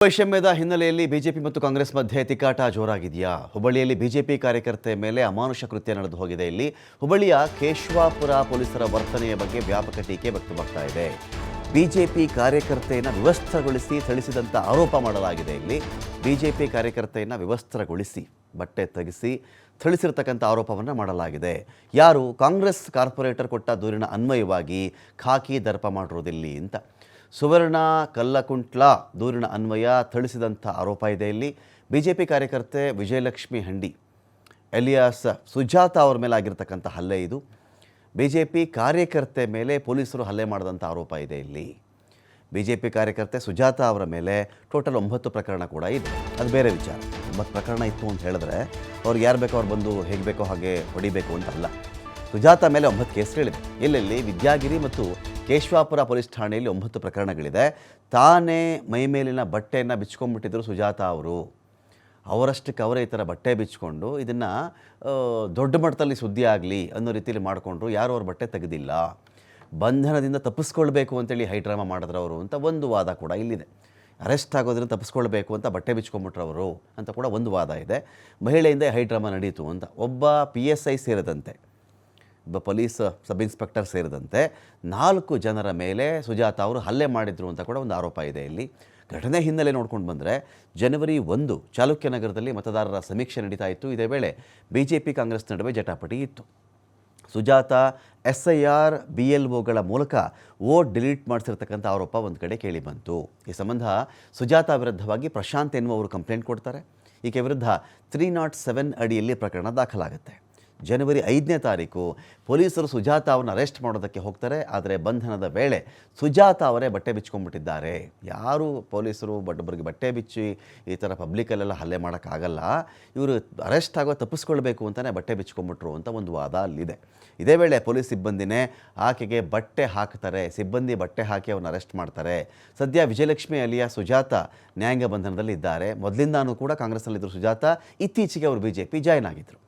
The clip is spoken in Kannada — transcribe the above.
ವೈಷಮ್ಯದ ಹಿನ್ನೆಲೆಯಲ್ಲಿ ಬಿಜೆಪಿ ಮತ್ತು ಕಾಂಗ್ರೆಸ್ ಮಧ್ಯೆ ತಿಕ್ಕಾಟ ಜೋರಾಗಿದೆಯಾ? ಹುಬ್ಬಳ್ಳಿಯಲ್ಲಿ ಬಿಜೆಪಿ ಕಾರ್ಯಕರ್ತೆ ಮೇಲೆ ಅಮಾನುಷ ಕೃತ್ಯ ನಡೆದು ಹೋಗಿದೆ. ಇಲ್ಲಿ ಹುಬ್ಬಳ್ಳಿಯ ಕೇಶವಾಪುರ ಪೊಲೀಸರ ವರ್ತನೆಯ ಬಗ್ಗೆ ವ್ಯಾಪಕ ಟೀಕೆ ವ್ಯಕ್ತವಾಗ್ತಾ ಇದೆ. ಬಿಜೆಪಿ ಕಾರ್ಯಕರ್ತೆಯನ್ನು ವಿವಸ್ತ್ರಗೊಳಿಸಿ ಥಳಿಸಿದಂಥ ಆರೋಪ ಮಾಡಲಾಗಿದೆ. ಇಲ್ಲಿ ಬಿಜೆಪಿ ಕಾರ್ಯಕರ್ತೆಯನ್ನು ವಿವಸ್ತ್ರಗೊಳಿಸಿ ಬಟ್ಟೆ ತೆಗೆಸಿ ಥಳಿಸಿರ್ತಕ್ಕಂಥ ಆರೋಪವನ್ನು ಮಾಡಲಾಗಿದೆ. ಯಾರು? ಕಾಂಗ್ರೆಸ್ ಕಾರ್ಪೊರೇಟರ್ ಕೊಟ್ಟ ದೂರಿನ ಅನ್ವಯವಾಗಿ ಖಾಕಿ ದರ್ಪ ಮಾಡಿರೋದಿಲ್ಲಿ ಅಂತ ಸುವರ್ಣ ಕಲ್ಲಕುಂಟ್ಲ ದೂರಿನ ಅನ್ವಯ ಥಳಿಸಿದಂಥ ಆರೋಪ ಇದೆ. ಇಲ್ಲಿ ಬಿಜೆಪಿ ಕಾರ್ಯಕರ್ತೆ ವಿಜಯಲಕ್ಷ್ಮಿ ಹಂಡಿ ಎಲಿಯಾಸ್ ಸುಜಾತ ಅವರ ಮೇಲೆ ಆಗಿರ್ತಕ್ಕಂಥ ಹಲ್ಲೆ ಇದು. ಬಿಜೆಪಿ ಕಾರ್ಯಕರ್ತೆ ಮೇಲೆ ಪೊಲೀಸರು ಹಲ್ಲೆ ಮಾಡಿದಂಥ ಆರೋಪ ಇದೆ. ಇಲ್ಲಿ ಬಿಜೆಪಿ ಕಾರ್ಯಕರ್ತೆ ಸುಜಾತ ಅವರ ಮೇಲೆ ಟೋಟಲ್ 9 ಪ್ರಕರಣ ಕೂಡ ಇದೆ. ಅದು ಬೇರೆ ವಿಚಾರ. 9 ಪ್ರಕರಣ ಇತ್ತು ಅಂತ ಹೇಳಿದ್ರೆ ಅವ್ರಿಗೆ ಯಾರು ಬೇಕೋ ಅವ್ರು ಬಂದು ಹೇಗೆ ಬೇಕೋ ಹಾಗೆ ಹೊಡಿಬೇಕು ಅಂತ ಅಲ್ಲ. ಸುಜಾತ ಮೇಲೆ 9 ಕೇಸ್ಗಳಿದೆ. ಎಲ್ಲೆಲ್ಲಿ ವಿದ್ಯಾಗಿರಿ ಮತ್ತು ಕೇಶವಾಪುರ ಪೊಲೀಸ್ ಠಾಣೆಯಲ್ಲಿ 9 ಪ್ರಕರಣಗಳಿದೆ. ತಾನೇ ಮೈಮೇಲಿನ ಬಟ್ಟೆಯನ್ನು ಬಿಚ್ಕೊಂಡ್ಬಿಟ್ಟಿದ್ರು ಸುಜಾತ ಅವರು. ಅವರಷ್ಟಕ್ಕೆ ಅವರೇ ಈ ಥರ ಬಟ್ಟೆ ಬಿಚ್ಕೊಂಡು ಇದನ್ನು ದೊಡ್ಡ ಮಟ್ಟದಲ್ಲಿ ಸುದ್ದಿ ಆಗಲಿ ಅನ್ನೋ ರೀತಿಯಲ್ಲಿ ಮಾಡಿಕೊಂಡ್ರು. ಯಾರು ಅವ್ರ ಬಟ್ಟೆ ತೆಗೆದಿಲ್ಲ, ಬಂಧನದಿಂದ ತಪ್ಪಿಸ್ಕೊಳ್ಬೇಕು ಅಂತೇಳಿ ಹೈ ಡ್ರಾಮಾ ಮಾಡಿದ್ರು ಅವರು ಅಂತ ಒಂದು ವಾದ ಕೂಡ ಇಲ್ಲಿದೆ. ಅರೆಸ್ಟ್ ಆಗೋದ್ರಿಂದ ತಪ್ಪಿಸ್ಕೊಳ್ಬೇಕು ಅಂತ ಬಟ್ಟೆ ಬಿಚ್ಕೊಂಡ್ಬಿಟ್ರು ಅವರು ಅಂತ ಕೂಡ ಒಂದು ವಾದ ಇದೆ. ಮಹಿಳೆಯಿಂದ ಹೈ ಡ್ರಾಮಾ ನಡೀತು ಅಂತ ಒಬ್ಬ PSI ಸೇರಿದಂತೆ, ಒಬ್ಬ ಪೊಲೀಸ್ ಸಬ್ ಇನ್ಸ್ಪೆಕ್ಟರ್ ಸೇರಿದಂತೆ 4 ಜನರ ಮೇಲೆ ಸುಜಾತ ಅವರು ಹಲ್ಲೆ ಮಾಡಿದ್ರು ಅಂತ ಕೂಡ ಒಂದು ಆರೋಪ ಇದೆ. ಇಲ್ಲಿ ಘಟನೆ ಹಿನ್ನೆಲೆ ನೋಡ್ಕೊಂಡು ಬಂದರೆ ಜನವರಿ 1 ಚಾಲುಕ್ಯನಗರದಲ್ಲಿ ಮತದಾರರ ಸಮೀಕ್ಷೆ ನಡೀತಾ ಇತ್ತು. ಇದೇ ವೇಳೆ ಬಿಜೆಪಿ ಕಾಂಗ್ರೆಸ್ ನಡುವೆ ಜಟಾಪಟಿ ಇತ್ತು. ಸುಜಾತ SIR BLOಗಳ ಮೂಲಕ ವೋಟ್ ಡಿಲೀಟ್ ಮಾಡಿಸಿರ್ತಕ್ಕಂಥ ಆರೋಪ ಒಂದು ಕಡೆ ಕೇಳಿ ಬಂತು. ಈ ಸಂಬಂಧ ಸುಜಾತ ವಿರುದ್ಧವಾಗಿ ಪ್ರಶಾಂತ್ ಎನ್ನುವವರು ಕಂಪ್ಲೇಂಟ್ ಕೊಡ್ತಾರೆ. ಈಕೆ ವಿರುದ್ಧ 307 ಅಡಿಯಲ್ಲಿ ಪ್ರಕರಣ ದಾಖಲಾಗುತ್ತೆ. ಜನವರಿ 5ನೇ ತಾರೀಕು ಪೊಲೀಸರು ಸುಜಾತ ಅವರನ್ನು ಅರೆಸ್ಟ್ ಮಾಡೋದಕ್ಕೆ ಹೋಗ್ತಾರೆ. ಆದರೆ ಬಂಧನದ ವೇಳೆ ಸುಜಾತ ಅವರೇ ಬಟ್ಟೆ ಬಿಚ್ಕೊಂಡ್ಬಿಟ್ಟಿದ್ದಾರೆ. ಯಾರು ಪೊಲೀಸರು ಒಬ್ಬರಿಗೆ ಬಟ್ಟೆ ಬಿಚ್ಚಿ ಈ ಥರ ಪಬ್ಲಿಕಲ್ಲೆಲ್ಲ ಹಲ್ಲೆ ಮಾಡೋಕ್ಕಾಗಲ್ಲ, ಇವರು ಅರೆಸ್ಟ್ ಆಗೋ ತಪ್ಪಿಸ್ಕೊಳ್ಬೇಕು ಅಂತಲೇ ಬಟ್ಟೆ ಬಿಚ್ಕೊಂಡ್ಬಿಟ್ರು ಅಂತ ಒಂದು ವಾದ ಅಲ್ಲಿದೆ. ಇದೇ ವೇಳೆ ಪೊಲೀಸ್ ಸಿಬ್ಬಂದಿನೇ ಆಕೆಗೆ ಬಟ್ಟೆ ಹಾಕ್ತಾರೆ. ಸಿಬ್ಬಂದಿ ಬಟ್ಟೆ ಹಾಕಿ ಅವ್ರನ್ನ ಅರೆಸ್ಟ್ ಮಾಡ್ತಾರೆ. ಸದ್ಯ ವಿಜಯಲಕ್ಷ್ಮಿ ಅಲಿಯಾ ಸುಜಾತ ನ್ಯಾಯಾಂಗ ಬಂಧನದಲ್ಲಿ ಇದ್ದಾರೆ. ಮೊದಲಿಂದಾನೂ ಕೂಡ ಕಾಂಗ್ರೆಸ್ನಲ್ಲಿದ್ದರು ಸುಜಾತ. ಇತ್ತೀಚೆಗೆ ಅವರು BJP ಜಾಯ್ನ್ ಆಗಿದ್ದರು.